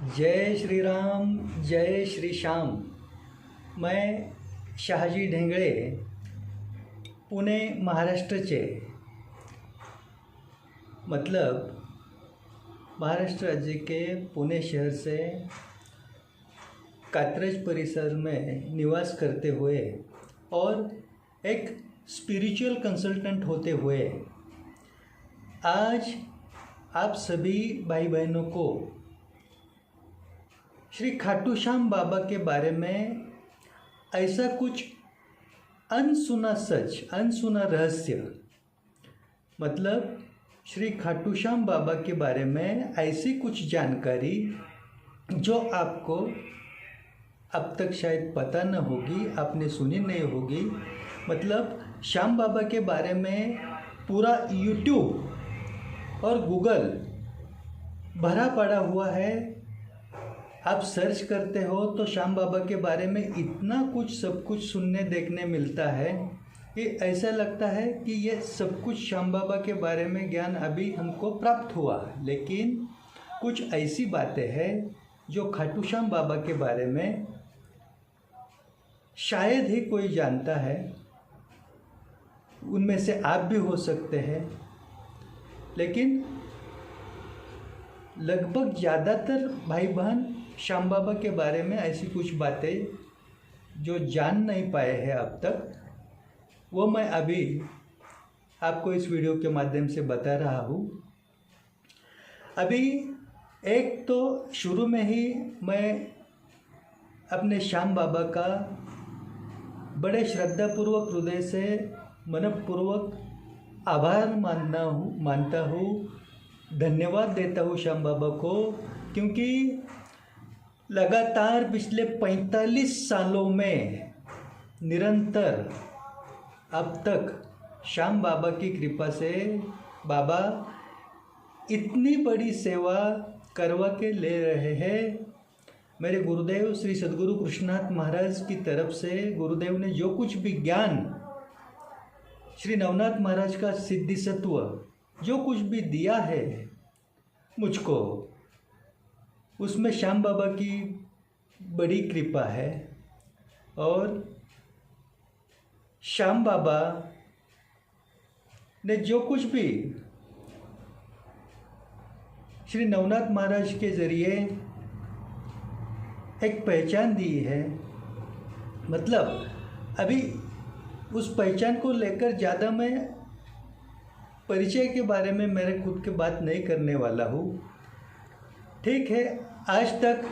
जय श्री राम, जय श्री श्याम। मैं शहाजी ढेंगळे पुणे महाराष्ट्रचे मतलब महाराष्ट्र राज्य के पुणे शहर से कात्रज परिसर में निवास करते हुए और एक स्पिरिचुअल कंसल्टेंट होते हुए आज आप सभी भाई बहनों को श्री खाटू श्याम बाबा के बारे में ऐसा कुछ अनसुना सच, अनसुना रहस्य मतलब श्री खाटू श्याम बाबा के बारे में ऐसी कुछ जानकारी जो आपको अब तक शायद पता न होगी, आपने सुनी नहीं होगी। मतलब श्याम बाबा के बारे में पूरा यूट्यूब और गूगल भरा पड़ा हुआ है। आप सर्च करते हो तो श्याम बाबा के बारे में इतना कुछ सब कुछ सुनने देखने मिलता है कि ऐसा लगता है कि ये सब कुछ श्याम बाबा के बारे में ज्ञान अभी हमको प्राप्त हुआ, लेकिन कुछ ऐसी बातें हैं जो खाटू श्याम बाबा के बारे में शायद ही कोई जानता है। उनमें से आप भी हो सकते हैं, लेकिन लगभग ज़्यादातर भाई बहन श्याम बाबा के बारे में ऐसी कुछ बातें जो जान नहीं पाए हैं अब तक, वो मैं अभी आपको इस वीडियो के माध्यम से बता रहा हूँ। अभी एक तो शुरू में ही मैं अपने श्याम बाबा का बड़े श्रद्धापूर्वक हृदय से मनपूर्वक आभार मानता हूँ, धन्यवाद देता हूँ श्याम बाबा को, क्योंकि लगातार पिछले 45 सालों में निरंतर अब तक श्याम बाबा की कृपा से बाबा इतनी बड़ी सेवा करवा के ले रहे हैं। मेरे गुरुदेव श्री सद्गुरु कृष्णनाथ महाराज की तरफ से गुरुदेव ने जो कुछ भी ज्ञान, श्री नवनाथ महाराज का सिद्धि सत्व जो कुछ भी दिया है मुझको, उसमें श्याम बाबा की बड़ी कृपा है। और श्याम बाबा ने जो कुछ भी श्री नवनाथ महाराज के ज़रिए एक पहचान दी है, मतलब अभी उस पहचान को लेकर ज़्यादा मैं परिचय के बारे में मेरे खुद के बात नहीं करने वाला हूँ। ठीक है, आज तक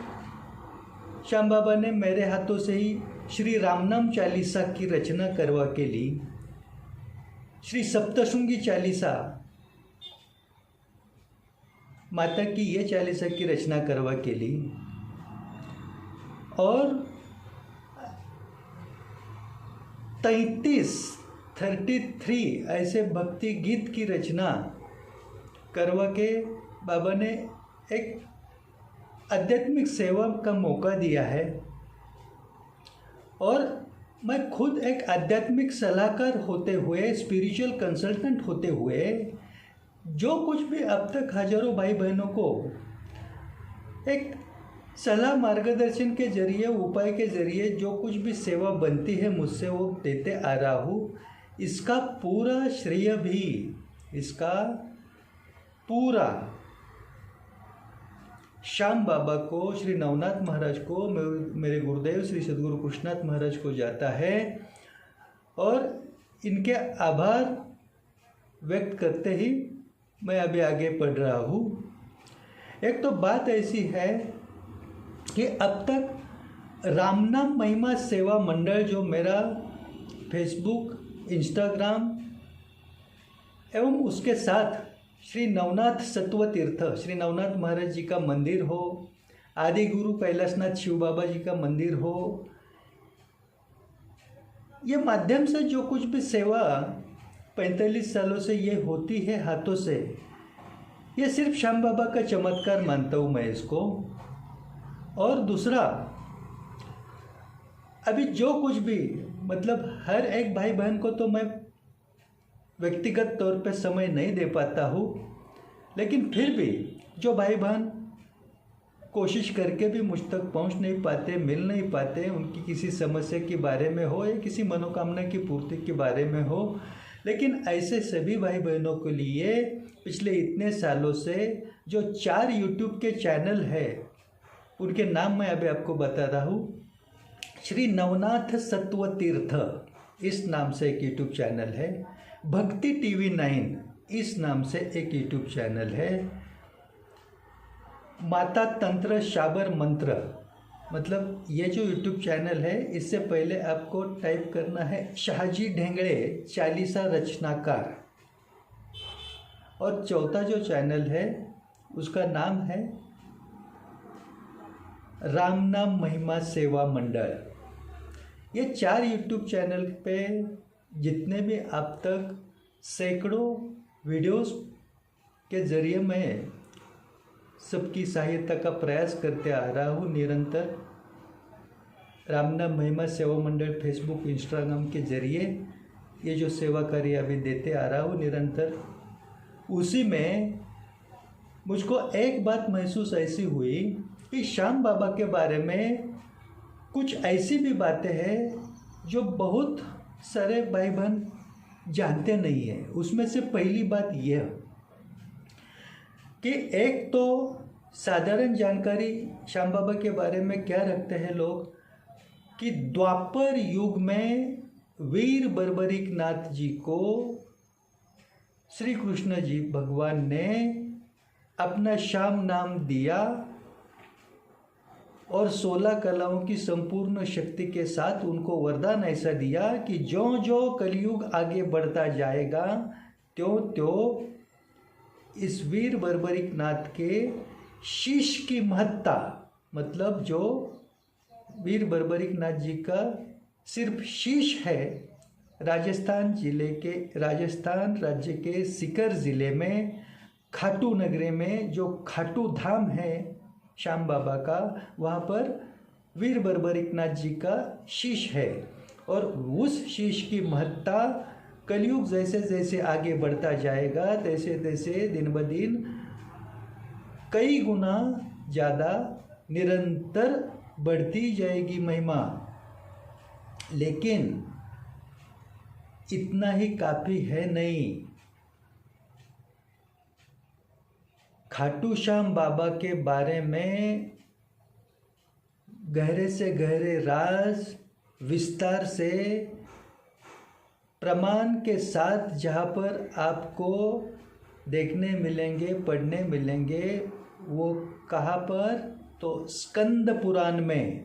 श्याम बाबा ने मेरे हाथों से ही श्री रामनाम चालीसा की रचना करवा के ली, श्री सप्तशृंगी चालीसा माता की ये चालीसा की रचना करवा के ली, और 33 ऐसे भक्ति गीत की रचना करवा के बाबा ने एक आध्यात्मिक सेवा का मौका दिया है। और मैं खुद एक आध्यात्मिक सलाहकार होते हुए, स्पिरिचुअल कंसल्टेंट होते हुए, जो कुछ भी अब तक हजारों भाई बहनों को एक सलाह मार्गदर्शन के जरिए, उपाय के जरिए जो कुछ भी सेवा बनती है मुझसे वो देते आ रहा हूँ। इसका पूरा श्रेय भी, इसका पूरा श्याम बाबा को, श्री नवनाथ महाराज को, मेरे गुरुदेव श्री सद्गुरु कृष्णनाथ महाराज को जाता है। और इनके आभार व्यक्त करते ही मैं अभी आगे बढ़ रहा हूँ। एक तो बात ऐसी है कि अब तक रामनाम महिमा सेवा मंडल जो मेरा फेसबुक, इंस्टाग्राम एवं उसके साथ श्री नवनाथ सत्व तीर्थ, श्री नवनाथ महाराज जी का मंदिर हो, आदि गुरु कैलाशनाथ शिव बाबा जी का मंदिर हो, ये माध्यम से जो कुछ भी सेवा 45 सालों से ये होती है हाथों से, ये सिर्फ श्याम बाबा का चमत्कार मानता हूँ मैं इसको। और दूसरा, अभी जो कुछ भी मतलब हर एक भाई बहन को तो मैं व्यक्तिगत तौर पे समय नहीं दे पाता हूँ, लेकिन फिर भी जो भाई बहन कोशिश करके भी मुझ तक पहुंच नहीं पाते, मिल नहीं पाते, उनकी किसी समस्या के बारे में हो या किसी मनोकामना की पूर्ति के बारे में हो। लेकिन ऐसे सभी भाई बहनों के लिए पिछले इतने सालों से जो 4 यूट्यूब के चैनल है, उनके नाम मैं अभी आपको बता रहा हूँ। श्री नवनाथ सत्व तीर्थ इस नाम से एक यूट्यूब चैनल है, भक्ति टीवी 9 इस नाम से एक यूट्यूब चैनल है, माता तंत्र शाबर मंत्र, मतलब ये जो यूट्यूब चैनल है, इससे पहले आपको टाइप करना है शाहजी ढेंगड़े चालीसा रचनाकार। और चौथा जो चैनल है उसका नाम है राम नाम महिमा सेवा मंडल। ये 4 यूट्यूब चैनल पे जितने भी अब तक सैकड़ों वीडियोस के ज़रिए मैं सबकी सहायता का प्रयास करते आ रहा हूँ निरंतर। राम नाम महिमा सेवा मंडल फेसबुक इंस्टाग्राम के ज़रिए ये जो सेवा कार्य अभी देते आ रहा हूँ निरंतर, उसी में मुझको एक बात महसूस ऐसी हुई कि श्याम बाबा के बारे में कुछ ऐसी भी बातें हैं जो बहुत सारे भाई बहन जानते नहीं हैं। उसमें से पहली बात यह कि एक तो साधारण जानकारी श्याम बाबा के बारे में क्या रखते हैं लोग कि द्वापर युग में वीर बर्बरीकनाथ जी को श्री कृष्ण जी भगवान ने अपना श्याम नाम दिया और 16 कलाओं की संपूर्ण शक्ति के साथ उनको वरदान ऐसा दिया कि जो जो कलयुग आगे बढ़ता जाएगा त्यों त्यों इस वीर बर्बरीकनाथ के शीश की महत्ता, मतलब जो वीर बर्बरीकनाथ जी का सिर्फ शीश है, राजस्थान राज्य के सीकर ज़िले में खाटू नगरी में जो खाटू धाम है श्याम बाबा का, वहाँ पर वीर बर्बरीकनाथ जी का शीश है। और उस शीश की महत्ता कलयुग जैसे जैसे आगे बढ़ता जाएगा तैसे तैसे दिन ब दिन कई गुना ज़्यादा निरंतर बढ़ती जाएगी महिमा। लेकिन इतना ही काफ़ी है नहीं। खाटू श्याम बाबा के बारे में गहरे से गहरे राज विस्तार से प्रमाण के साथ जहाँ पर आपको देखने मिलेंगे, पढ़ने मिलेंगे, वो कहाँ पर, तो स्कंद पुराण में।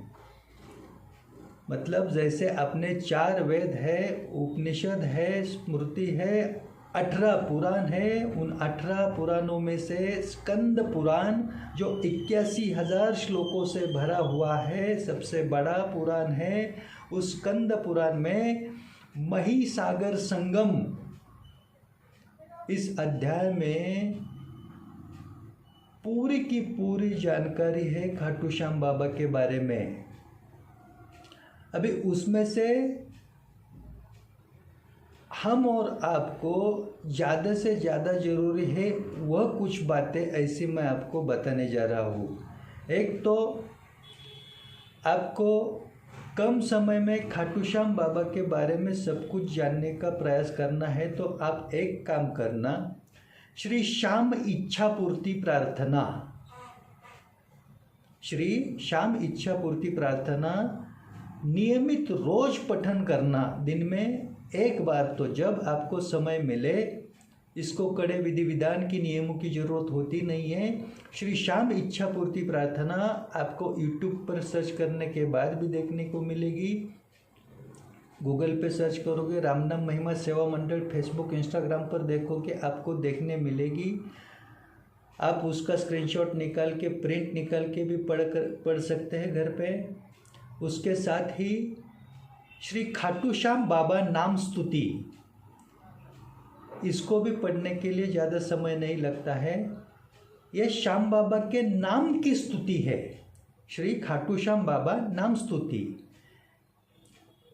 मतलब जैसे अपने 4 वेद है, उपनिषद है, स्मृति है, 18 पुराण है, उन 18 पुराणों में से स्कंद पुराण जो 81,000 श्लोकों से भरा हुआ है, सबसे बड़ा पुराण है। उस स्कंद पुराण में महिसागर संगम इस अध्याय में पूरी की पूरी जानकारी है खाटू श्याम बाबा के बारे में। अभी उसमें से हम और आपको ज़्यादा से ज़्यादा ज़रूरी है वह कुछ बातें ऐसी मैं आपको बताने जा रहा हूँ। एक तो आपको कम समय में खाटू श्याम बाबा के बारे में सब कुछ जानने का प्रयास करना है, तो आप एक काम करना, श्री श्याम इच्छा पूर्ति प्रार्थना, श्री श्याम इच्छा पूर्ति प्रार्थना नियमित रोज पठन करना, दिन में एक बार। तो जब आपको समय मिले, इसको कड़े विधि विधान की नियमों की ज़रूरत होती नहीं है। श्री श्याम इच्छा पूर्ति प्रार्थना आपको यूट्यूब पर सर्च करने के बाद भी देखने को मिलेगी। गूगल पे सर्च करोगे राम नाम महिमा सेवा मंडल, फेसबुक इंस्टाग्राम पर देखोगे, आपको देखने मिलेगी। आप उसका स्क्रीनशॉट निकाल के, प्रिंट निकाल के भी पढ़ सकते हैं घर पे। उसके साथ ही श्री खाटू श्याम बाबा नाम स्तुति, इसको भी पढ़ने के लिए ज़्यादा समय नहीं लगता है। यह श्याम बाबा के नाम की स्तुति है, श्री खाटू श्याम बाबा नाम स्तुति।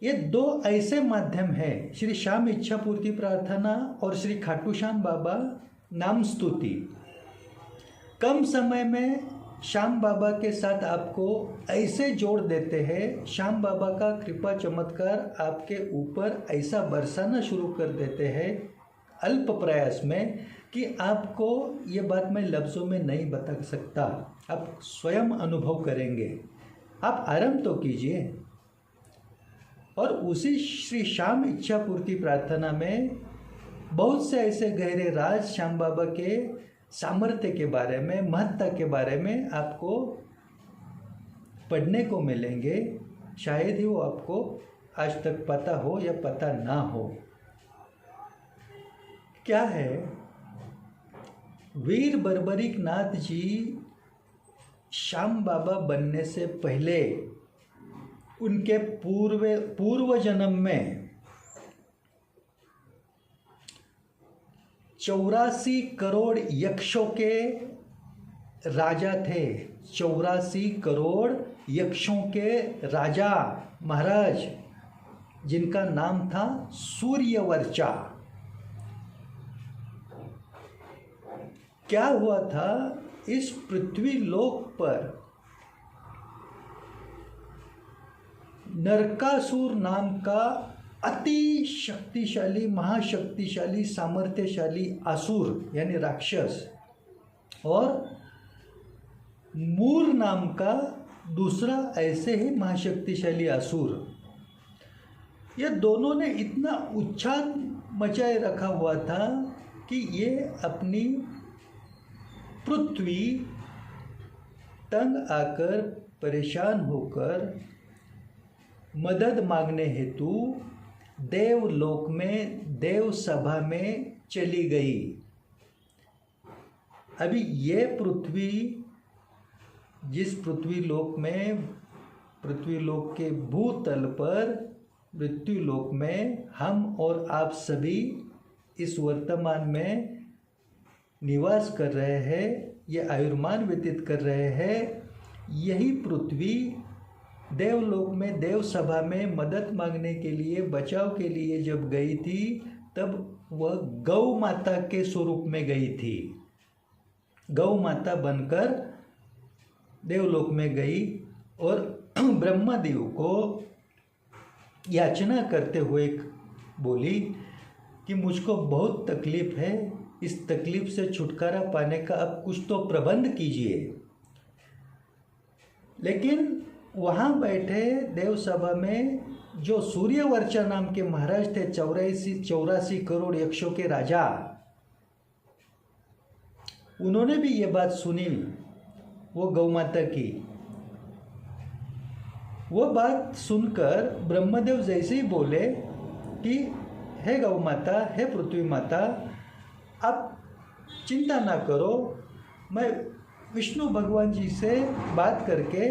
ये 2 ऐसे माध्यम हैं, श्री श्याम इच्छा पूर्ति प्रार्थना और श्री खाटू श्याम बाबा नाम स्तुति। कम समय में श्याम बाबा के साथ आपको ऐसे जोड़ देते हैं, श्याम बाबा का कृपा चमत्कार आपके ऊपर ऐसा बरसाना शुरू कर देते हैं अल्प प्रयास में कि आपको ये बात मैं लफ्ज़ों में नहीं बता सकता, आप स्वयं अनुभव करेंगे। आप आरंभ तो कीजिए। और उसी श्री श्याम इच्छा पूर्ति प्रार्थना में बहुत से ऐसे गहरे राज श्याम बाबा के सामर्थ्य के बारे में, महत्ता के बारे में आपको पढ़ने को मिलेंगे। शायद ही वो आपको आज तक पता हो या पता ना हो। क्या है, वीर बर्बरिक नाथ जी श्याम बाबा बनने से पहले उनके पूर्व जन्म में 84 करोड़ यक्षों के राजा थे। 84 करोड़ यक्षों के राजा महाराज, जिनका नाम था सूर्यवर्चा। क्या हुआ था, इस पृथ्वी लोक पर नरकासुर नाम का अति शक्तिशाली, महाशक्तिशाली, सामर्थ्यशाली असुर यानी राक्षस, और मूर नाम का दूसरा ऐसे ही महाशक्तिशाली असुर, ये दोनों ने इतना उच्छाद मचाए रखा हुआ था कि ये अपनी पृथ्वी तंग आकर, परेशान होकर मदद मांगने हेतु देवलोक में, देव सभा में चली गई। अभी ये पृथ्वी, जिस पृथ्वी लोक में, पृथ्वी लोक के भूतल पर, मृत्यु लोक में हम और आप सभी इस वर्तमान में निवास कर रहे हैं, ये आयुर्मान व्यतीत कर रहे हैं, यही पृथ्वी देवलोक में, देव सभा में मदद मांगने के लिए, बचाव के लिए जब गई थी, तब वह गौ माता के स्वरूप में गई थी। गौ माता बनकर देवलोक में गई और ब्रह्मदेव को याचना करते हुए बोली कि मुझको बहुत तकलीफ है, इस तकलीफ से छुटकारा पाने का अब कुछ तो प्रबंध कीजिए। लेकिन वहाँ बैठे देव सभा में जो सूर्यवर्चा नाम के महाराज थे, 84 करोड़ यक्षों के राजा, उन्होंने भी ये बात सुनी वो गौ माता की। वो बात सुनकर ब्रह्मदेव जैसे ही बोले कि हे गौ माता, हे पृथ्वी माता, आप चिंता ना करो, मैं विष्णु भगवान जी से बात करके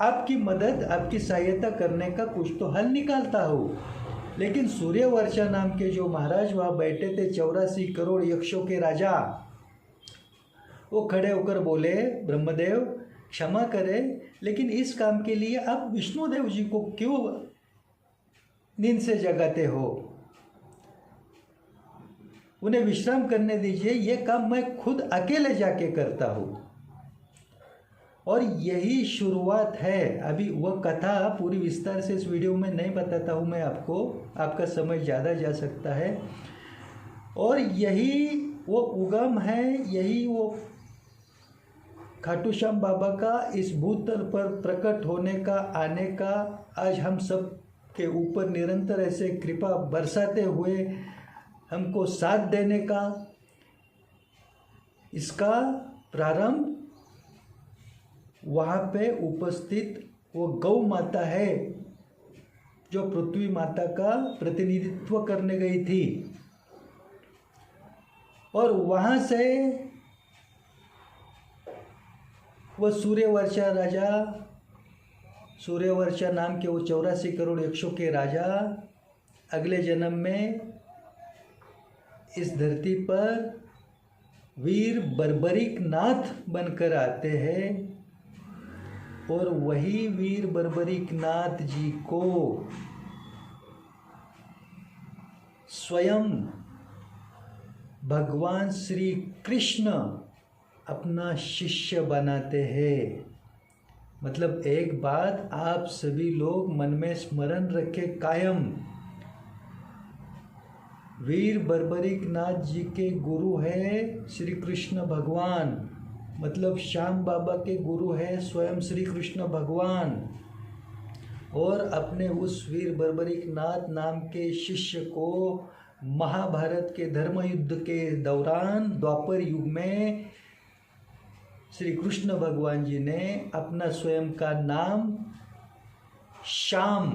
आपकी मदद, आपकी सहायता करने का कुछ तो हल निकालता हूँ। लेकिन सूर्यवर्चा नाम के जो महाराज वहाँ बैठे थे, 84 करोड़ यक्षों के राजा, वो खड़े होकर बोले, ब्रह्मदेव क्षमा करें, लेकिन इस काम के लिए आप विष्णुदेव जी को क्यों नींद से जगाते हो? उन्हें विश्राम करने दीजिए, ये काम मैं खुद अकेले जाके करता हूँ। और यही शुरुआत है। अभी वह कथा पूरी विस्तार से इस वीडियो में नहीं बताता हूँ मैं आपको, आपका समय ज़्यादा जा सकता है। और यही वो उगम है, यही वो खाटू श्याम बाबा का इस भूतल पर प्रकट होने का, आने का, आज हम सब के ऊपर निरंतर ऐसे कृपा बरसाते हुए हमको साथ देने का, इसका प्रारंभ वहाँ पे उपस्थित वो गौ माता है जो पृथ्वी माता का प्रतिनिधित्व करने गई थी। और वहाँ से वह सूर्यवर्चा राजा, सूर्यवर्चा नाम के वो 84 करोड़ यक्षों के राजा अगले जन्म में इस धरती पर वीर बर्बरिक नाथ बनकर आते हैं। और वही वीर बर्बरिक नाथ जी को स्वयं भगवान श्री कृष्ण अपना शिष्य बनाते हैं। मतलब एक बात आप सभी लोग मन में स्मरण रखें कायम, वीर बर्बरीकनाथ जी के गुरु है श्री कृष्ण भगवान, मतलब श्याम बाबा के गुरु है स्वयं श्री कृष्ण भगवान। और अपने उस वीर बर्बरीकनाथ नाम के शिष्य को महाभारत के धर्म युद्ध के दौरान द्वापर युग में श्री कृष्ण भगवान जी ने अपना स्वयं का नाम श्याम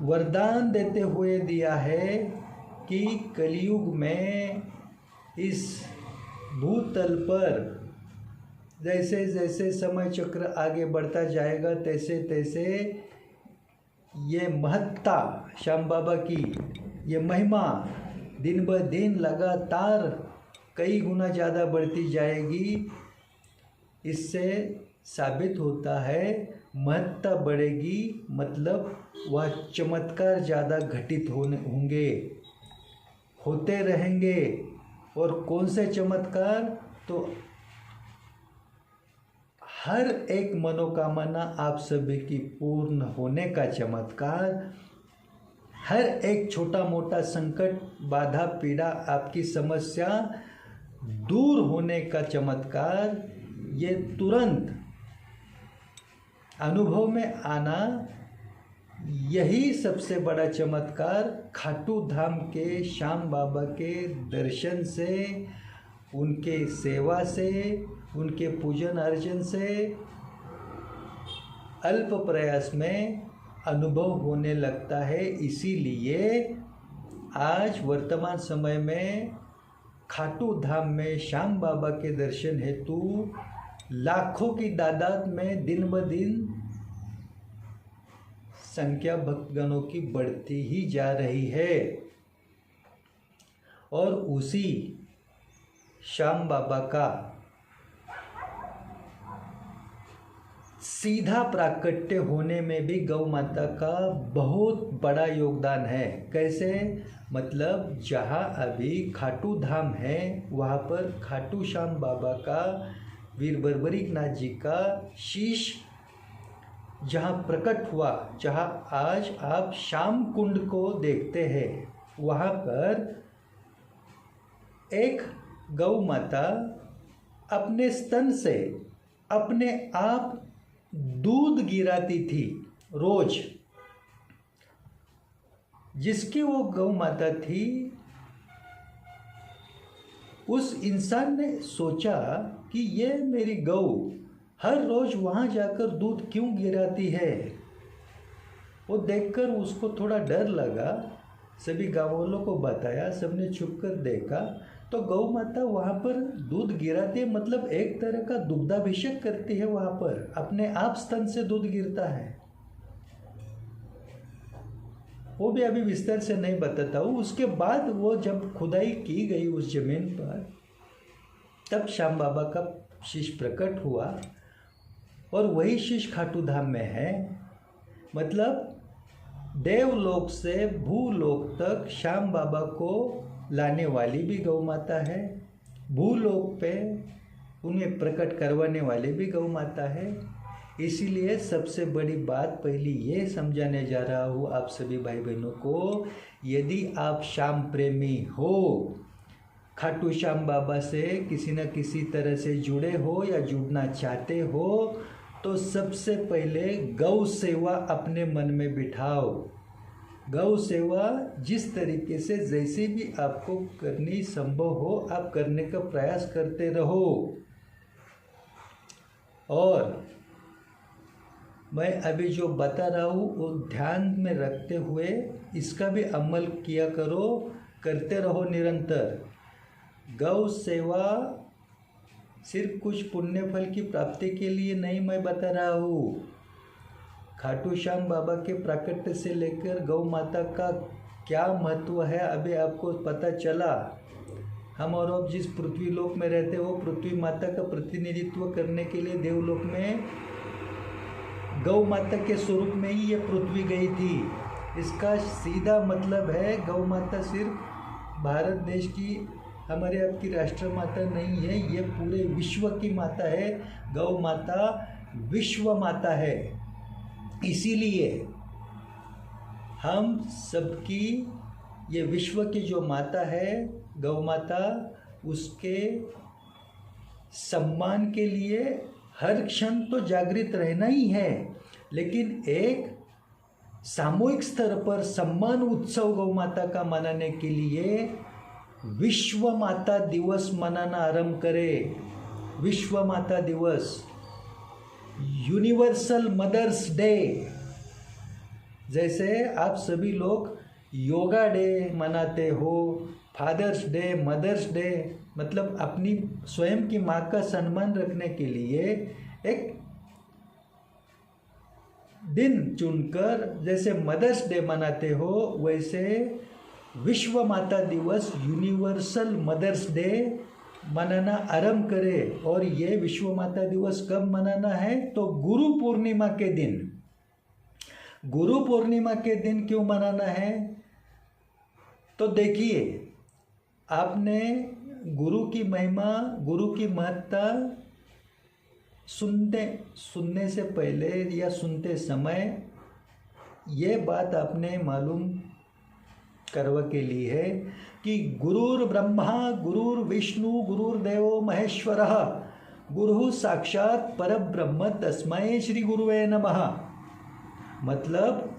वरदान देते हुए दिया है कि कलयुग में इस भूतल पर जैसे जैसे समय चक्र आगे बढ़ता जाएगा तैसे तैसे ये महत्ता श्याम बाबा की, ये महिमा दिन ब दिन लगातार कई गुना ज़्यादा बढ़ती जाएगी। इससे साबित होता है महत्ता बढ़ेगी, मतलब वह चमत्कार ज़्यादा घटित होंगे, होते रहेंगे। और कौन से चमत्कार? तो हर एक मनोकामना आप सभी की पूर्ण होने का चमत्कार, हर एक छोटा मोटा संकट बाधा पीड़ा आपकी समस्या दूर होने का चमत्कार, ये तुरंत अनुभव में आना, यही सबसे बड़ा चमत्कार खाटू धाम के श्याम बाबा के दर्शन से, उनके सेवा से, उनके पूजन अर्चन से अल्प प्रयास में अनुभव होने लगता है। इसीलिए आज वर्तमान समय में खाटू धाम में श्याम बाबा के दर्शन हेतु लाखों की तादाद में दिन ब दिन संख्या भक्तगणों की बढ़ती ही जा रही है। और उसी श्याम बाबा का सीधा प्राकट्य होने में भी गौ माता का बहुत बड़ा योगदान है। कैसे? मतलब जहाँ अभी खाटू धाम है वहाँ पर खाटू श्याम बाबा का, वीर बर्बरीकनाथ जी का शीश जहाँ प्रकट हुआ, जहाँ आज आप श्याम कुंड को देखते हैं, वहाँ पर एक गौ माता अपने स्तन से अपने आप दूध गिराती थी रोज। जिसकी वो गौ माता थी, उस इंसान ने सोचा कि ये मेरी गौ हर रोज वहाँ जाकर दूध क्यों गिराती है। वो देखकर उसको थोड़ा डर लगा, सभी गाँव वालों को बताया, सबने छुप कर देखा तो गौ माता वहाँ पर दूध गिराती है, मतलब एक तरह का दुग्धाभिषेक करती है। वहाँ पर अपने आप स्तन से दूध गिरता है। वो भी अभी विस्तार से नहीं बताता हूँ। उसके बाद वो जब खुदाई की गई उस जमीन पर, तब श्याम बाबा का शीश प्रकट हुआ और वही शीश खाटू धाम में है। मतलब देवलोक से भूलोक तक श्याम बाबा को लाने वाली भी गौ माता है, भूलोक पे उन्हें प्रकट करवाने वाली भी गौ माता है। इसीलिए सबसे बड़ी बात पहली ये समझाने जा रहा हूँ आप सभी भाई बहनों को, यदि आप श्याम प्रेमी हो, खाटू श्याम बाबा से किसी न किसी तरह से जुड़े हो या जुड़ना चाहते हो, तो सबसे पहले गौ सेवा अपने मन में बिठाओ। गौ सेवा जिस तरीके से जैसे भी आपको करनी संभव हो, आप करने का प्रयास करते रहो। और मैं अभी जो बता रहा हूँ वो ध्यान में रखते हुए इसका भी अमल किया करो, करते रहो निरंतर। गौ सेवा सिर्फ कुछ पुण्य फल की प्राप्ति के लिए नहीं मैं बता रहा हूँ। खाटू श्याम बाबा के प्राकट्य से लेकर गौ माता का क्या महत्व है अभी आपको पता चला। हम और आप जिस पृथ्वी लोक में रहते हो, पृथ्वी माता का प्रतिनिधित्व करने के लिए देवलोक में गौ माता के स्वरूप में ही ये पृथ्वी गई थी। इसका सीधा मतलब है गौ माता सिर्फ भारत देश की हमारे आपकी राष्ट्र माता नहीं है, ये पूरे विश्व की माता है। गौ माता विश्व माता है। इसीलिए हम सबकी ये विश्व की जो माता है गौ माता, उसके सम्मान के लिए हर क्षण तो जागृत रहना ही है, लेकिन एक सामूहिक स्तर पर सम्मान उत्सव गौ माता का मनाने के लिए विश्व माता दिवस मनाना आरंभ करें। विश्व माता दिवस, यूनिवर्सल मदर्स डे। जैसे आप सभी लोग योगा डे मनाते हो, फादर्स डे, मदर्स डे, मतलब अपनी स्वयं की माँ का सम्मान रखने के लिए एक दिन चुनकर जैसे मदर्स डे मनाते हो, वैसे विश्व माता दिवस, यूनिवर्सल मदर्स डे मनाना आरंभ करें। और ये विश्व माता दिवस कब मनाना है? तो गुरु पूर्णिमा के दिन। गुरु पूर्णिमा के दिन क्यों मनाना है? तो देखिए, आपने गुरु की महिमा, गुरु की महत्ता सुनने से पहले या सुनते समय ये बात आपने मालूम करवा के लिए है कि गुरुर् ब्रह्मा गुरुर् विष्णु गुरुर्देवो महेश्वरः गुरु साक्षात परब्रह्म तस्मै श्री गुरुवे नमः। मतलब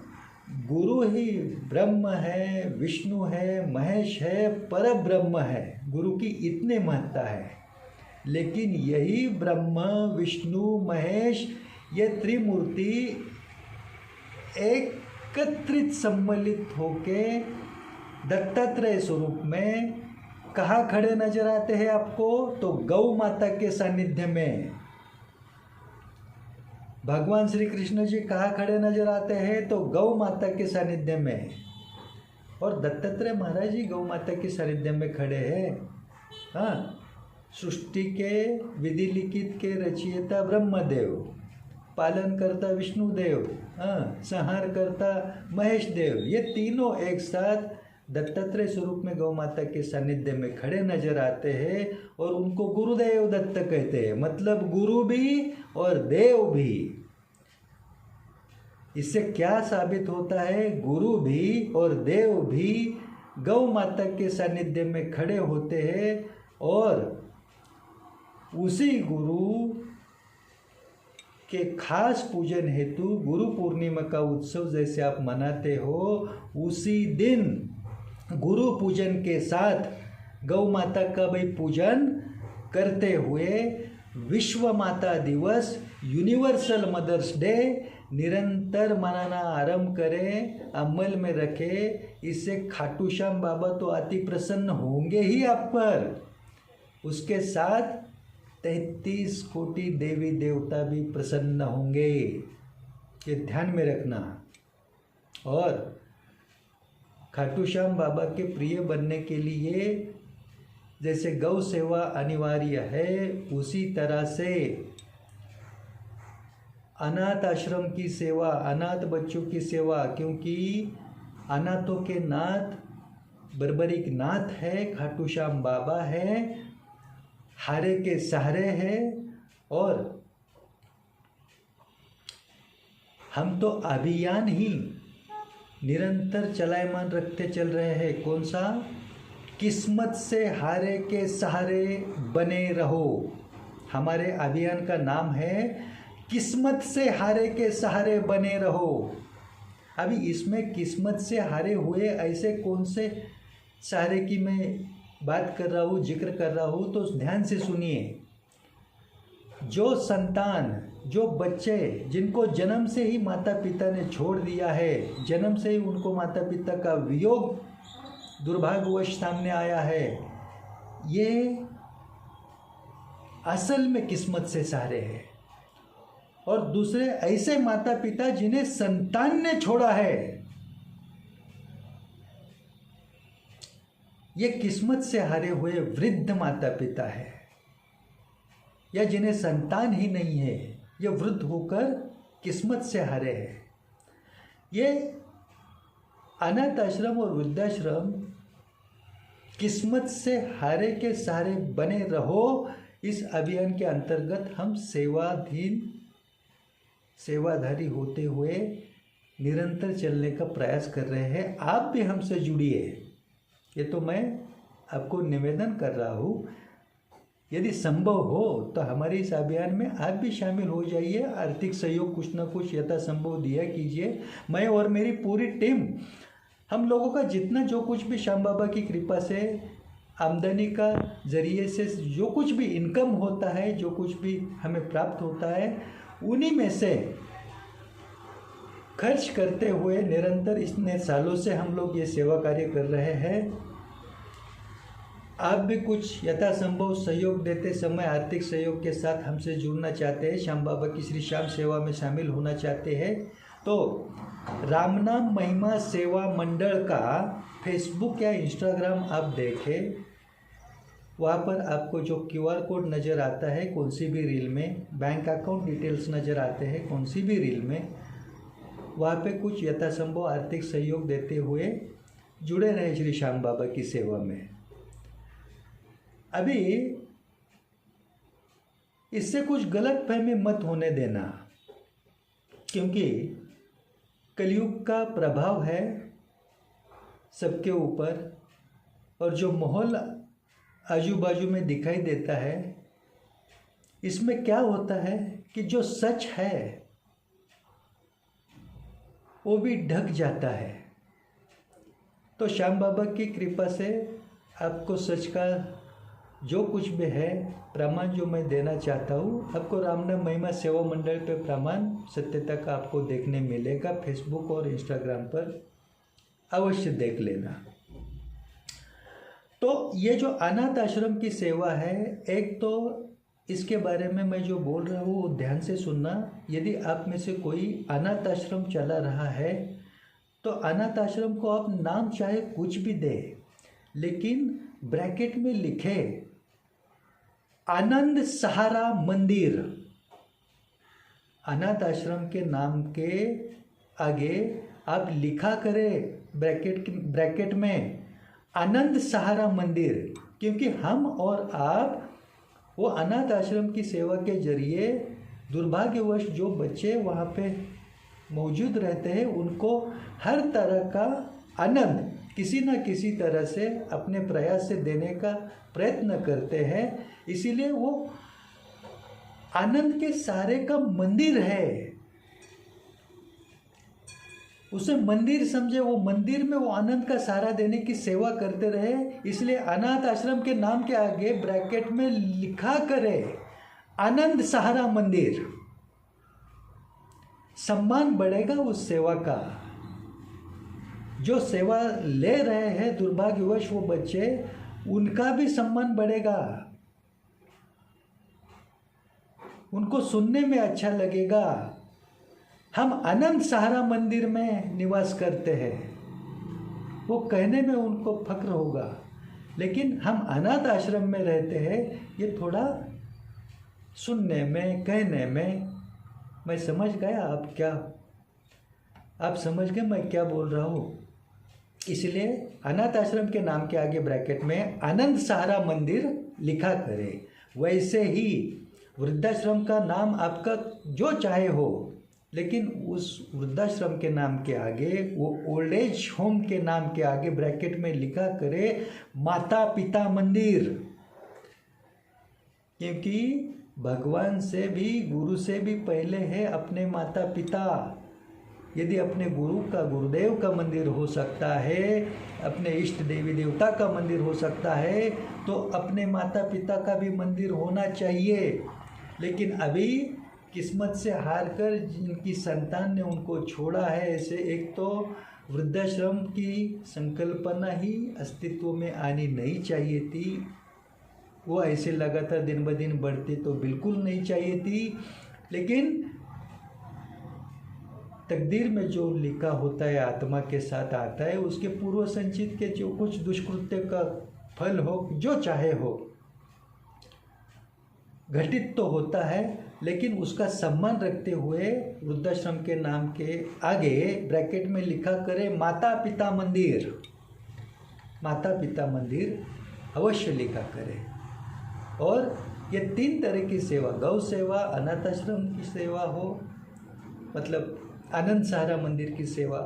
गुरु ही ब्रह्म है, विष्णु है, महेश है, परब्रह्म है। गुरु की इतनी महत्ता है। लेकिन यही ब्रह्म, विष्णु, महेश, ये त्रिमूर्ति एकत्रित सम्मिलित होके दत्तात्रेय स्वरूप में कहाँ खड़े नजर आते हैं आपको? तो गौ माता के सानिध्य में। भगवान श्री कृष्ण जी कहाँ खड़े नजर आते हैं? तो गौ माता के सानिध्य में। और दत्तात्रेय महाराज जी गौ माता के सानिध्य में खड़े हैं। हाँ, सृष्टि के विधि लिखित के रचयिता ब्रह्मदेव, पालन करता विष्णुदेव, हाँ, संहार करता महेश देव, ये तीनों एक साथ दत्तात्रेय स्वरूप में गौ माता के सानिध्य में खड़े नजर आते हैं और उनको गुरुदेव दत्त कहते हैं। मतलब गुरु भी और देव भी। इससे क्या साबित होता है? गुरु भी और देव भी गौ माता के सानिध्य में खड़े होते हैं और उसी गुरु के खास पूजन हेतु गुरु पूर्णिमा का उत्सव जैसे आप मनाते हो, उसी दिन गुरु पूजन के साथ गौ माता का भी पूजन करते हुए विश्व माता दिवस, यूनिवर्सल मदर्स डे निरंतर मनाना आरंभ करें, अमल में रखें। इससे खाटू श्याम बाबा तो अति प्रसन्न होंगे ही आप पर, उसके साथ 33 कोटि देवी देवता भी प्रसन्न होंगे। ये ध्यान में रखना। और खाटू श्याम बाबा के प्रिय बनने के लिए जैसे गौ सेवा अनिवार्य है, उसी तरह से अनाथ आश्रम की सेवा, अनाथ बच्चों की सेवा, क्योंकि अनाथों के नाथ बर्बरिक नाथ है, खाटू श्याम बाबा है, हारे के सहारे है। और हम तो अभियान ही निरंतर चलायमान रखते चल रहे हैं। कौन सा? किस्मत से हारे के सहारे बने रहो। हमारे अभियान का नाम है किस्मत से हारे के सहारे बने रहो। अभी इसमें किस्मत से हारे हुए ऐसे कौन से सहारे की मैं बात कर रहा हूँ, जिक्र कर रहा हूँ, तो ध्यान से सुनिए। जो संतान, जो बच्चे जिनको जन्म से ही माता पिता ने छोड़ दिया है, जन्म से ही उनको माता पिता का वियोग दुर्भाग्यवश सामने आया है, ये असल में किस्मत से सहारे हैं। और दूसरे ऐसे माता पिता जिन्हें संतान ने छोड़ा है, ये किस्मत से हारे हुए वृद्ध माता पिता है। या जिन्हें संतान ही नहीं है, ये वृद्ध होकर किस्मत से हारे हैं। ये अनाथ आश्रम और वृद्धाश्रम किस्मत से हारे के सहारे बने रहो। इस अभियान के अंतर्गत हम सेवाधारी होते हुए निरंतर चलने का प्रयास कर रहे हैं। आप भी हमसे जुड़िए, ये तो मैं आपको निवेदन कर रहा हूँ। यदि संभव हो तो हमारे इस अभियान में आप भी शामिल हो जाइए। आर्थिक सहयोग कुछ न कुछ यथासंभव दिया कीजिए। मैं और मेरी पूरी टीम, हम लोगों का जितना जो कुछ भी श्याम बाबा की कृपा से आमदनी का जरिए से जो कुछ भी इनकम होता है, जो कुछ भी हमें प्राप्त होता है, उन्हीं में से खर्च करते हुए निरंतर इतने सालों से हम लोग ये सेवा कार्य कर रहे हैं। आप भी कुछ यथासंभव सहयोग देते समय आर्थिक सहयोग के साथ हमसे जुड़ना चाहते हैं, श्याम बाबा की श्री श्याम सेवा में शामिल होना चाहते हैं, तो रामनाम महिमा सेवा मंडल का फेसबुक या इंस्टाग्राम आप देखें। वहाँ पर आपको जो QR कोड नज़र आता है कौन सी भी रील में, बैंक अकाउंट डिटेल्स नज़र आते हैं कौन सी भी रील में, वहाँ पे कुछ यथासंभव आर्थिक सहयोग देते हुए जुड़े रहे श्री श्याम बाबा की सेवा में। अभी इससे कुछ गलतफहमी मत होने देना, क्योंकि कलयुग का प्रभाव है सबके ऊपर, और जो माहौल आजू बाजू में दिखाई देता है, इसमें क्या होता है कि जो सच है वो भी ढक जाता है। तो श्याम बाबा की कृपा से आपको सच का जो कुछ भी है प्रमाण जो मैं देना चाहता हूँ, आपको रामनाम महिमा सेवा मंडल पे प्रमाण सत्यता का आपको देखने मिलेगा। फेसबुक और इंस्टाग्राम पर अवश्य देख लेना। तो ये जो अनाथ आश्रम की सेवा है, एक तो इसके बारे में मैं जो बोल रहा हूँ वो ध्यान से सुनना। यदि आप में से कोई अनाथ आश्रम चला रहा है तो अनाथ आश्रम को आप नाम चाहे कुछ भी दे, लेकिन ब्रैकेट में लिखे आनंद सहारा मंदिर। अनाथ आश्रम के नाम के आगे आप लिखा करें ब्रैकेट में आनंद सहारा मंदिर, क्योंकि हम और आप वो अनाथ आश्रम की सेवा के जरिए दुर्भाग्यवश जो बच्चे वहाँ पे मौजूद रहते हैं उनको हर तरह का आनंद किसी न किसी तरह से अपने प्रयास से देने का प्रयत्न करते हैं। इसीलिए वो आनंद के सहारे का मंदिर है, उसे मंदिर समझे। वो मंदिर में वो आनंद का सहारा देने की सेवा करते रहे, इसलिए अनाथ आश्रम के नाम के आगे ब्रैकेट में लिखा करे आनंद सहारा मंदिर। सम्मान बढ़ेगा उस सेवा का। जो सेवा ले रहे हैं दुर्भाग्यवश वो बच्चे, उनका भी सम्मान बढ़ेगा, उनको सुनने में अच्छा लगेगा। हम आनंद सहारा मंदिर में निवास करते हैं, वो कहने में उनको फक्र होगा, लेकिन हम अनाथ आश्रम में रहते हैं, ये थोड़ा सुनने में कहने में। मैं समझ गया आप समझ गए मैं क्या बोल रहा हूँ। इसलिए अनाथ आश्रम के नाम के आगे ब्रैकेट में आनंद सहारा मंदिर लिखा करें। वैसे ही वृद्धाश्रम का नाम आपका जो चाहे हो, लेकिन उस वृद्धाश्रम के नाम के आगे, वो ओल्ड एज होम के नाम के आगे ब्रैकेट में लिखा करे माता पिता मंदिर, क्योंकि भगवान से भी गुरु से भी पहले है अपने माता पिता। यदि अपने गुरु का गुरुदेव का मंदिर हो सकता है, अपने इष्ट देवी देवता का मंदिर हो सकता है, तो अपने माता पिता का भी मंदिर होना चाहिए। लेकिन अभी किस्मत से हार कर जिनकी संतान ने उनको छोड़ा है, ऐसे एक तो वृद्धाश्रम की संकल्पना ही अस्तित्व में आनी नहीं चाहिए थी। वो ऐसे लगातार दिन ब दिन बढ़ती तो बिल्कुल नहीं चाहिए थी, लेकिन तकदीर में जो लिखा होता है आत्मा के साथ आता है, उसके पूर्व संचित के जो कुछ दुष्कृत्य का फल हो, जो चाहे हो, घटित तो होता है, लेकिन उसका सम्मान रखते हुए वृद्धाश्रम के नाम के आगे ब्रैकेट में लिखा करे माता पिता मंदिर। माता पिता मंदिर अवश्य लिखा करें। और ये 3 तरह की सेवा, गौ सेवा, अनाथ आश्रम की सेवा हो, मतलब आनंद सहारा मंदिर की सेवा,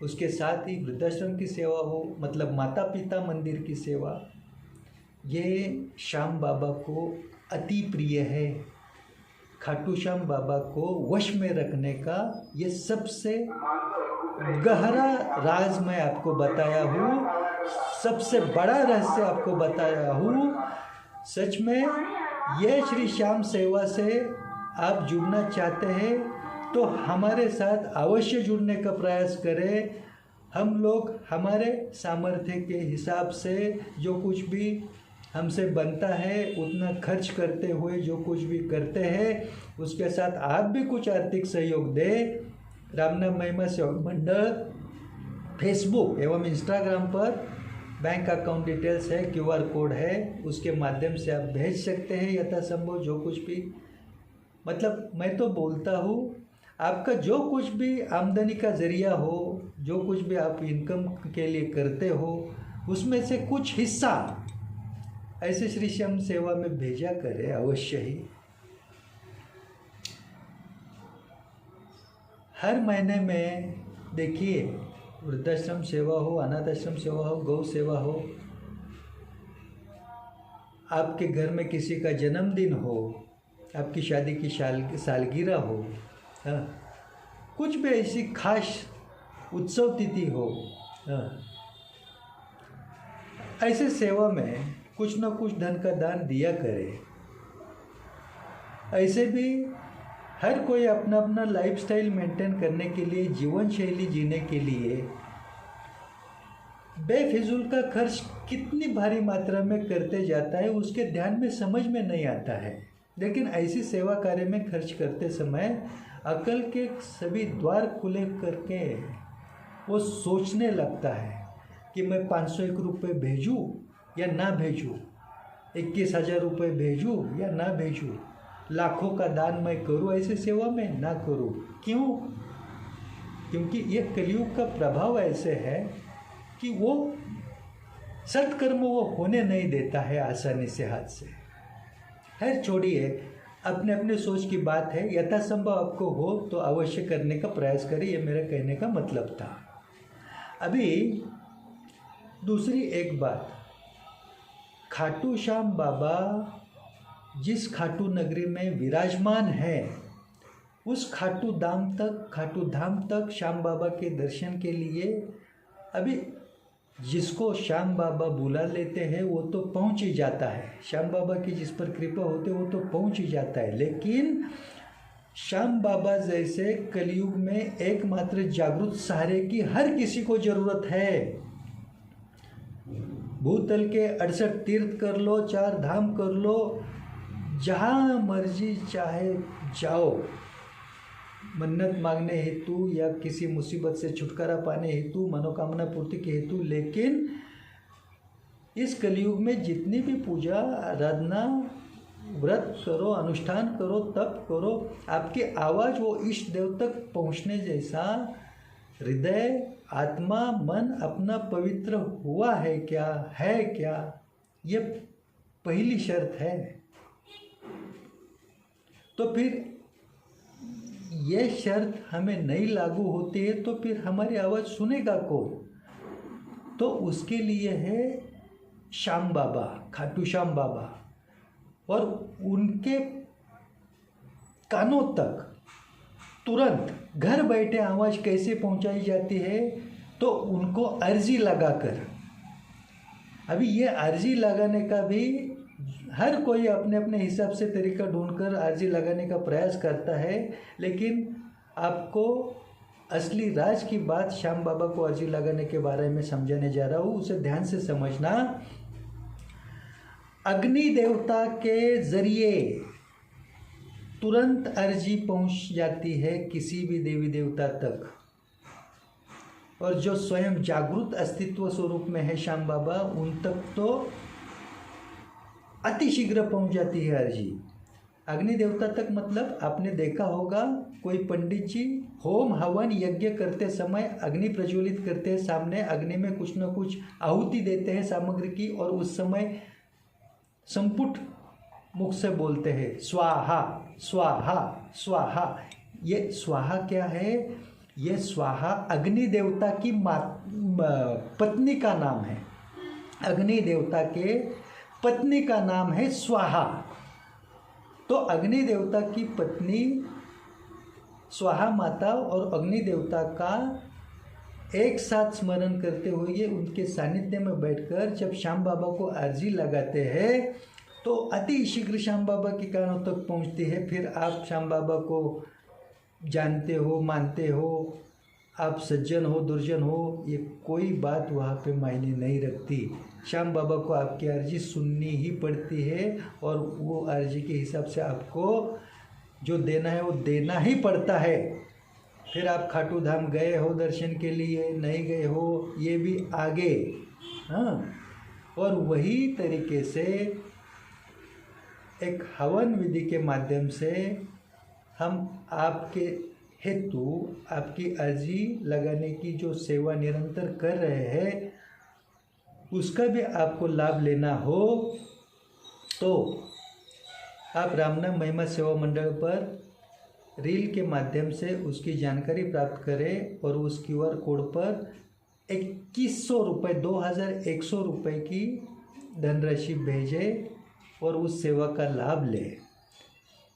उसके साथ ही वृद्धाश्रम की सेवा हो, मतलब माता पिता मंदिर की सेवा, ये श्याम बाबा को अति प्रिय है। खाटू श्याम बाबा को वश में रखने का ये सबसे गहरा राज मैं आपको बताया हूँ, सबसे बड़ा रहस्य आपको बताया हूँ। सच में ये श्री श्याम सेवा से आप जुड़ना चाहते हैं तो हमारे साथ अवश्य जुड़ने का प्रयास करें। हम लोग हमारे सामर्थ्य के हिसाब से जो कुछ भी हमसे बनता है उतना खर्च करते हुए जो कुछ भी करते हैं, उसके साथ आप भी कुछ आर्थिक सहयोग दें। रामनाम महिमा सेवक मंडल फेसबुक एवं इंस्टाग्राम पर बैंक अकाउंट डिटेल्स है, QR कोड है, उसके माध्यम से आप भेज सकते हैं यथासंभव जो कुछ भी। मतलब मैं तो बोलता हूँ, आपका जो कुछ भी आमदनी का जरिया हो, जो कुछ भी आप इनकम के लिए करते हो, उसमें से कुछ हिस्सा ऐसे श्री श्याम सेवा में भेजा करें अवश्य ही। हर महीने में देखिए, वृद्धाश्रम सेवा हो, अनाथ आश्रम सेवा हो, गौ सेवा हो, आपके घर में किसी का जन्मदिन हो, आपकी शादी की सालगिरह हो, हाँ, कुछ भी ऐसी खास उत्सव तिथि हो, हाँ, ऐसे सेवा में कुछ न कुछ धन का दान दिया करे। ऐसे भी हर कोई अपना अपना लाइफस्टाइल मेंटेन करने के लिए, जीवन शैली जीने के लिए बेफिजूल का खर्च कितनी भारी मात्रा में करते जाता है, उसके ध्यान में समझ में नहीं आता है। लेकिन ऐसी सेवा कार्य में खर्च करते समय अकल के सभी द्वार खुले करके वो सोचने लगता है कि मैं 501 रुपये भेजूँ या ना भेजूँ, 21,000 रुपये भेजूँ या ना भेजूँ, लाखों का दान मैं करूँ ऐसे सेवा में ना करूँ। क्यों? क्योंकि ये कलयुग का प्रभाव ऐसे है कि वो सत्कर्म वो होने नहीं देता है आसानी से हाथ से। खैर छोड़िए, अपने अपने सोच की बात है। यथासंभव आपको हो तो अवश्य करने का प्रयास करें, ये मेरे कहने का मतलब था। अभी दूसरी एक बात, खाटू श्याम बाबा जिस खाटू नगरी में विराजमान है, उस खाटू धाम तक श्याम बाबा के दर्शन के लिए अभी जिसको श्याम बाबा बुला लेते हैं वो तो पहुंच ही जाता है। श्याम बाबा की जिस पर कृपा होती है वो तो पहुंच ही जाता है। लेकिन श्याम बाबा जैसे कलयुग में एकमात्र जागृत सहारे की हर किसी को जरूरत है। भूतल के 68 तीर्थ कर लो, 4 धाम कर लो, जहाँ मर्जी चाहे जाओ, मन्नत मांगने हेतु या किसी मुसीबत से छुटकारा पाने हेतु, मनोकामना पूर्ति के हेतु। लेकिन इस कलयुग में जितनी भी पूजा आराधना, व्रत करो, अनुष्ठान करो, तप करो, आपकी आवाज़ वो इष्ट देव तक पहुँचने जैसा हृदय, आत्मा, मन अपना पवित्र हुआ है क्या, है क्या, ये पहली शर्त है। तो फिर ये शर्त हमें नहीं लागू होती है तो फिर हमारी आवाज़ सुनेगा कौन? तो उसके लिए है श्याम बाबा, खाटू श्याम बाबा, और उनके कानों तक तुरंत घर बैठे आवाज़ कैसे पहुंचाई जाती है? तो उनको अर्जी लगाकर, अभी ये अर्जी लगाने का भी हर कोई अपने अपने हिसाब से तरीका ढूंढकर अर्जी लगाने का प्रयास करता है। लेकिन आपको असली राज की बात श्याम बाबा को अर्जी लगाने के बारे में समझाने जा रहा हूँ, उसे ध्यान से समझना। अग्नि देवता के जरिए तुरंत अर्जी पहुँच जाती है किसी भी देवी देवता तक, और जो स्वयं जागृत अस्तित्व स्वरूप में है श्याम बाबा, उन तक तो अतिशीघ्र पहुंच जाती है अर्जी। अग्नि देवता तक मतलब आपने देखा होगा, कोई पंडित जी होम हवन यज्ञ करते समय अग्नि प्रज्वलित करते हैं, सामने अग्नि में कुछ न कुछ आहुति देते हैं सामग्री की, और उस समय संपुट मुख से बोलते हैं स्वाहा स्वाहा स्वाहा। ये स्वाहा क्या है? ये स्वाहा अग्नि देवता की पत्नी का नाम है। अग्नि देवता के पत्नी का नाम है स्वाहा। तो अग्नि देवता की पत्नी स्वाहा माता और अग्नि देवता का एक साथ स्मरण करते हुए उनके सानिध्य में बैठकर जब श्याम बाबा को अर्जी लगाते हैं तो अति शीघ्र श्याम बाबा के कानों तक पहुंचती है। फिर आप श्याम बाबा को जानते हो, मानते हो, आप सज्जन हो, दुर्जन हो, ये कोई बात वहाँ पे मायने नहीं रखती। श्याम बाबा को आपकी अर्जी सुननी ही पड़ती है और वो अर्जी के हिसाब से आपको जो देना है वो देना ही पड़ता है। फिर आप खाटू धाम गए हो दर्शन के लिए, नहीं गए हो, ये भी आगे। हाँ, और वही तरीके से एक हवन विधि के माध्यम से हम आपके हेतु आपकी अर्जी लगाने की जो सेवा निरंतर कर रहे हैं उसका भी आपको लाभ लेना हो तो आप रामनाम महिमा सेवा मंडल पर रील के माध्यम से उसकी जानकारी प्राप्त करें और उस QR कोड पर 2100 रुपये 2100 रुपये की धनराशि भेजें और उस सेवा का लाभ लें।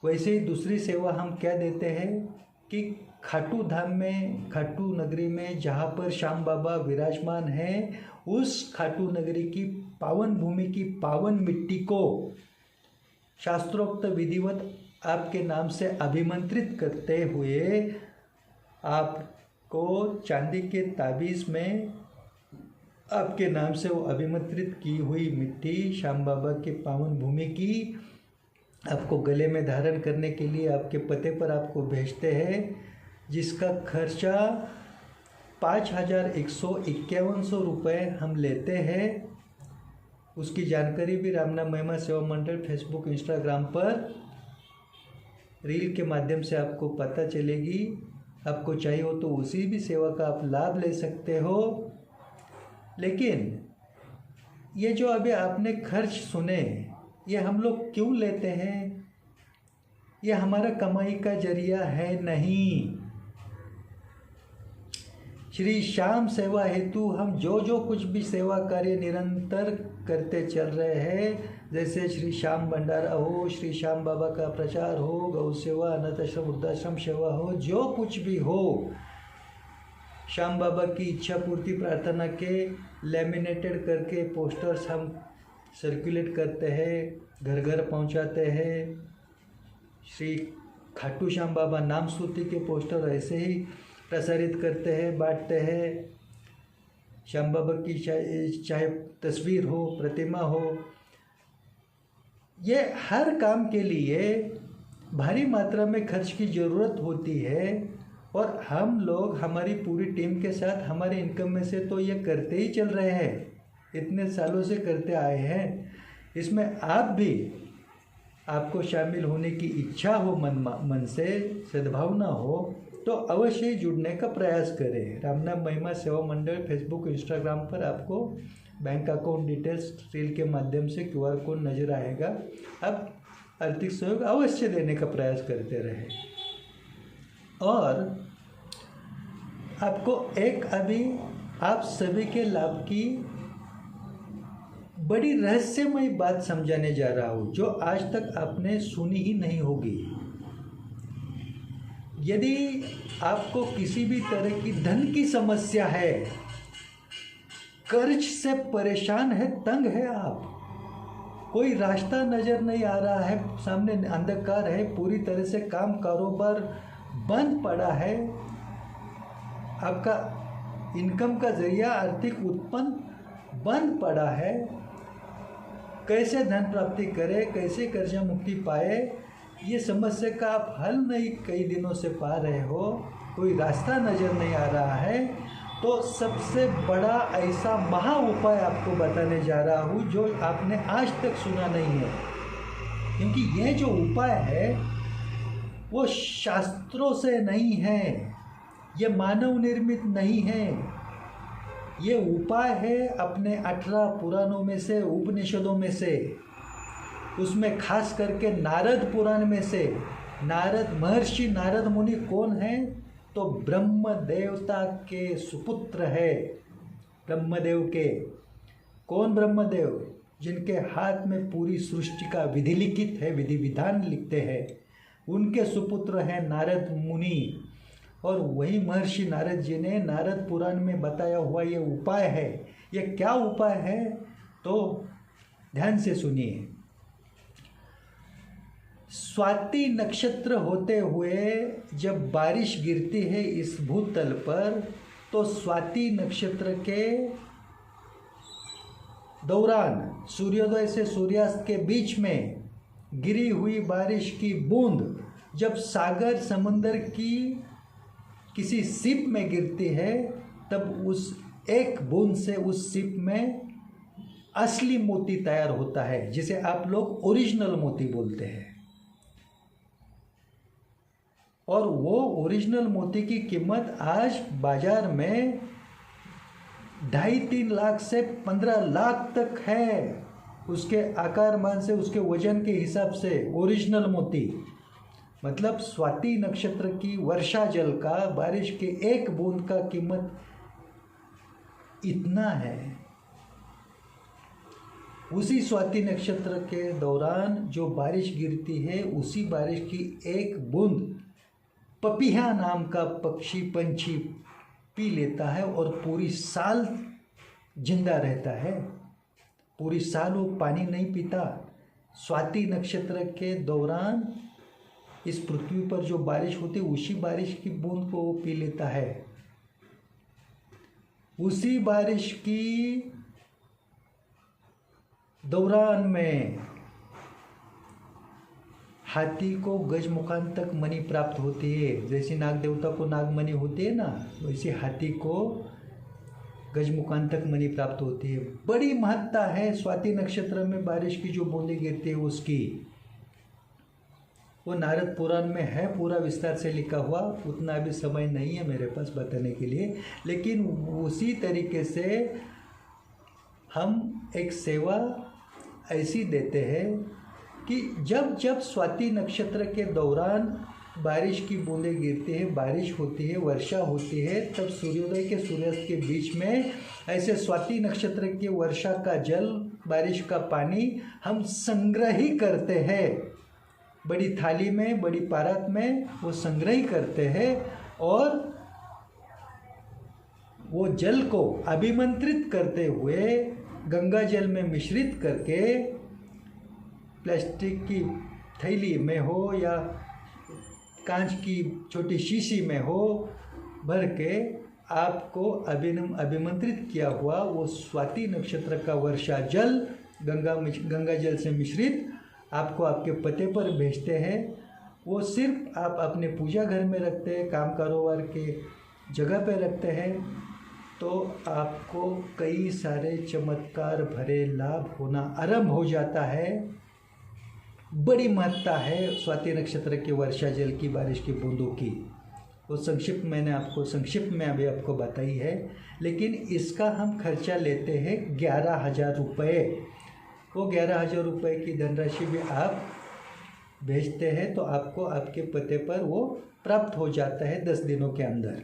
वैसे ही दूसरी सेवा हम क्या देते हैं कि खाटू धाम में, खाटू नगरी में जहाँ पर श्याम बाबा विराजमान हैं, उस खाटू नगरी की पावन भूमि की पावन मिट्टी को शास्त्रोक्त विधिवत आपके नाम से अभिमंत्रित करते हुए आपको चांदी के ताबीज़ में आपके नाम से वो अभिमंत्रित की हुई मिट्टी श्याम बाबा के पावन भूमि की आपको गले में धारण करने के लिए आपके पते पर आपको भेजते हैं, जिसका खर्चा 5151 रुपये हम लेते हैं। उसकी जानकारी भी रामनाम महिमा सेवा मंडल फेसबुक इंस्टाग्राम पर रील के माध्यम से आपको पता चलेगी। आपको चाहिए हो तो उसी भी सेवा का आप लाभ ले सकते हो। लेकिन ये जो अभी आपने खर्च सुने, ये हम लोग क्यों लेते हैं? ये हमारा कमाई का जरिया है नहीं। श्री श्याम सेवा हेतु हम जो कुछ भी सेवा कार्य निरंतर करते चल रहे हैं, जैसे श्री श्याम भंडारा हो, श्री श्याम बाबा का प्रचार हो, गौ सेवा, अनाथ आश्रम, वृद्धाश्रम सेवा हो, जो कुछ भी हो, श्याम बाबा की इच्छा पूर्ति प्रार्थना के लैमिनेटेड करके पोस्टर्स हम सर्कुलेट करते हैं, घर घर पहुंचाते हैं। श्री खाटू श्याम बाबा नाम स्तुति के पोस्टर ऐसे ही प्रसारित करते हैं, बांटते हैं। श्याम बाबा की चाहे तस्वीर हो, प्रतिमा हो, ये हर काम के लिए भारी मात्रा में खर्च की ज़रूरत होती है और हम लोग हमारी पूरी टीम के साथ हमारे इनकम में से तो ये करते ही चल रहे हैं, इतने सालों से करते आए हैं। इसमें आप भी, आपको शामिल होने की इच्छा हो, मन से सद्भावना हो, तो अवश्य ही जुड़ने का प्रयास करें। रामनाम महिमा सेवा मंडल फेसबुक इंस्टाग्राम पर आपको बैंक अकाउंट डिटेल्स रील के माध्यम से QR कोड नज़र आएगा। आप आर्थिक सहयोग अवश्य देने का प्रयास करते रहें। और आपको एक अभी आप सभी के लाभ की बड़ी रहस्यमय बात समझाने जा रहा हूँ, जो आज तक आपने सुनी ही नहीं होगी। यदि आपको किसी भी तरह की धन की समस्या है, कर्ज से परेशान है, तंग है, आप कोई रास्ता नज़र नहीं आ रहा है, सामने अंधकार है, पूरी तरह से काम कारोबार बंद पड़ा है, आपका इनकम का जरिया आर्थिक उत्पन्न बंद पड़ा है, कैसे धन प्राप्ति करें, कैसे कर्जा मुक्ति पाए, ये समस्या का आप हल नहीं कई दिनों से पा रहे हो, कोई रास्ता नज़र नहीं आ रहा है, तो सबसे बड़ा ऐसा महा उपाय आपको बताने जा रहा हूँ जो आपने आज तक सुना नहीं है। क्योंकि यह जो उपाय है वो शास्त्रों से नहीं है, ये मानव निर्मित नहीं है, ये उपाय है अपने 18 पुराणों में से, उपनिषदों में से, उसमें खास करके नारद पुराण में से। नारद महर्षि नारद मुनि कौन है? तो ब्रह्म देवता के सुपुत्र है। ब्रह्मदेव के, कौन ब्रह्मदेव? जिनके हाथ में पूरी सृष्टि का विधि लिखित है, विधि विधान लिखते हैं, उनके सुपुत्र हैं नारद मुनि। और वही महर्षि नारद जी ने नारद पुराण में बताया हुआ ये उपाय है। ये क्या उपाय है? तो ध्यान से सुनिए। स्वाति नक्षत्र होते हुए जब बारिश गिरती है इस भूतल पर, तो स्वाति नक्षत्र के दौरान सूर्योदय से सूर्यास्त के बीच में गिरी हुई बारिश की बूंद जब सागर समंदर की किसी सीप में गिरती है, तब उस एक बूंद से उस सीप में असली मोती तैयार होता है, जिसे आप लोग ओरिजिनल मोती बोलते हैं। और वो ओरिजिनल मोती की कीमत आज बाजार में 2.5-3 लाख से 15 लाख तक है, उसके आकार मान से, उसके वजन के हिसाब से। ओरिजिनल मोती मतलब स्वाति नक्षत्र की वर्षा जल का, बारिश के एक बूंद का कीमत इतना है। उसी स्वाति नक्षत्र के दौरान जो बारिश गिरती है, उसी बारिश की एक बूंद पपीहा नाम का पक्षी पंछी पी लेता है और पूरी साल जिंदा रहता है। पूरी साल वो पानी नहीं पीता। स्वाति नक्षत्र के दौरान इस पृथ्वी पर जो बारिश होती है, उसी बारिश की बूंद को वो पी लेता है। उसी बारिश की दौरान में हाथी को गजमुखान तक मणि प्राप्त होती है। जैसे नाग देवता को नागमणि होती है ना, वैसे हाथी को गजमुखान तक मणि प्राप्त होती है। बड़ी महत्ता है स्वाति नक्षत्र में बारिश की जो बूंदें गिरती है उसकी। वो नारद पुराण में है, पूरा विस्तार से लिखा हुआ, उतना भी समय नहीं है मेरे पास बताने के लिए। लेकिन उसी तरीके से हम एक सेवा ऐसी देते हैं कि जब जब स्वाति नक्षत्र के दौरान बारिश की बूंदें गिरती है, बारिश होती है, वर्षा होती है, तब सूर्योदय के सूर्यास्त के बीच में ऐसे स्वाति नक्षत्र की वर्षा का जल, बारिश का पानी हम संग्रही करते हैं। बड़ी थाली में, बड़ी पारत में वो संग्रही करते हैं और वो जल को अभिमंत्रित करते हुए गंगा जल में मिश्रित करके प्लास्टिक की थैली में हो या कांच की छोटी शीशी में हो भर के आपको अभिमंत्रित किया हुआ वो स्वाति नक्षत्र का वर्षा जल गंगा जल से मिश्रित आपको आपके पते पर भेजते हैं। वो सिर्फ आप अपने पूजा घर में रखते हैं, काम कारोबार के जगह पे रखते हैं, तो आपको कई सारे चमत्कार भरे लाभ होना आरंभ हो जाता है। बड़ी महत्ता है स्वाति नक्षत्र के वर्षा जल की, बारिश की बूंदों की। वो संक्षिप्त मैंने आपको संक्षिप्त में अभी आपको बताई है, लेकिन इसका हम खर्चा लेते हैं 11,000 रुपये। वो 11,000 रुपये की धनराशि भी आप भेजते हैं तो आपको आपके पते पर वो प्राप्त हो जाता है 10 दिनों के अंदर।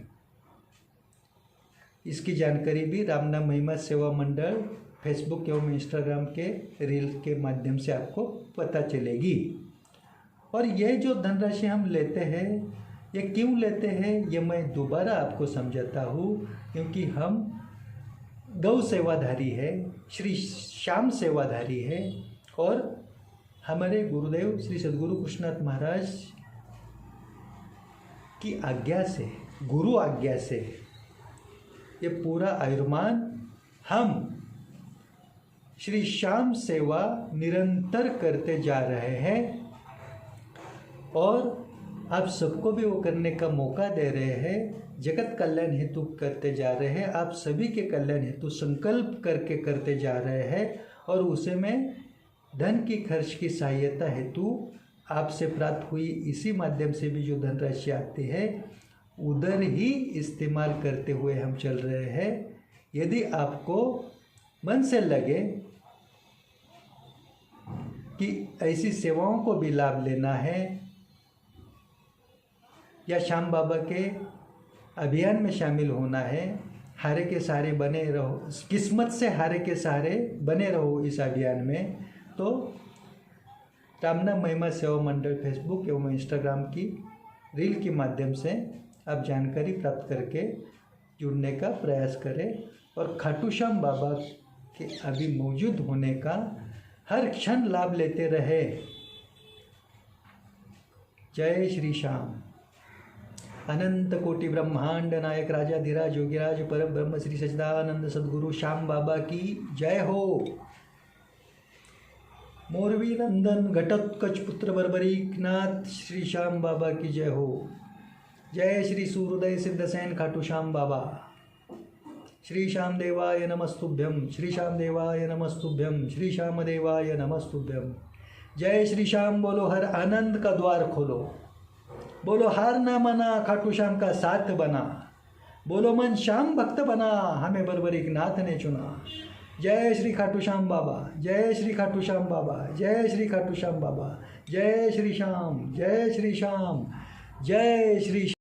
इसकी जानकारी भी रामनाम महिमा सेवा मंडल फेसबुक एवं इंस्टाग्राम के रील के माध्यम से आपको पता चलेगी। और ये जो धनराशि हम लेते हैं, ये क्यों लेते हैं, ये मैं दोबारा आपको समझाता हूँ। क्योंकि हम गौ सेवाधारी है, श्री श्याम सेवाधारी है और हमारे गुरुदेव श्री सद्गुरु कृष्णनाथ महाराज की आज्ञा से, गुरु आज्ञा से ये पूरा आयुर्मान हम श्री श्याम सेवा निरंतर करते जा रहे हैं और आप सबको भी वो करने का मौका दे रहे हैं। जगत कल्याण हेतु करते जा रहे हैं, आप सभी के कल्याण हेतु संकल्प करके करते जा रहे हैं। और उसे में धन की खर्च की सहायता हेतु आपसे प्राप्त हुई इसी माध्यम से भी जो धनराशि आती है, उधर ही इस्तेमाल करते हुए हम चल रहे हैं। यदि आपको मन से लगे कि ऐसी सेवाओं को भी लाभ लेना है या श्याम बाबा के अभियान में शामिल होना है, हारे के सहारे बने रहो, किस्मत से हारे के सहारे बने रहो इस अभियान में, तो रामनाम महिमा सेवा मंडल फेसबुक एवं इंस्टाग्राम की रील के माध्यम से आप जानकारी प्राप्त करके जुड़ने का प्रयास करें और खाटू श्याम बाबा के अभी मौजूद होने का हर क्षण लाभ लेते रहे। जय श्री श्याम। अनंत कोटि ब्रह्मांड नायक राजाधिराज योगिराज परम ब्रह्म श्री सच्चिदानंद सद्गुरु श्याम बाबा की जय हो। मोरवी नंदन घटोत्कच पुत्र बर्बरीकनाथ श्री श्याम बाबा की जय हो। जय श्री सूर्योदय सिद्धसेन खाटू श्याम बाबा। श्री श्याम देवाय नमस्तुभ्यम, श्री श्याम देवाय नमस्तुभ्यम, श्री श्याम देवाय नमस्तुभ्यम। जय श्री श्याम। बोलो हर आनंद का द्वार खोलो, बोलो हार ना मना, खाटू श्याम का साथ बना, बोलो मन श्याम भक्त बना, हमें बर्बरीकनाथ ने चुना। जय श्री खाटू श्याम बाबा, जय श्री खाटू श्याम बाबा, जय श्री खाटू श्याम बाबा, जय श्री श्याम, जय श्री श्याम, जय श्री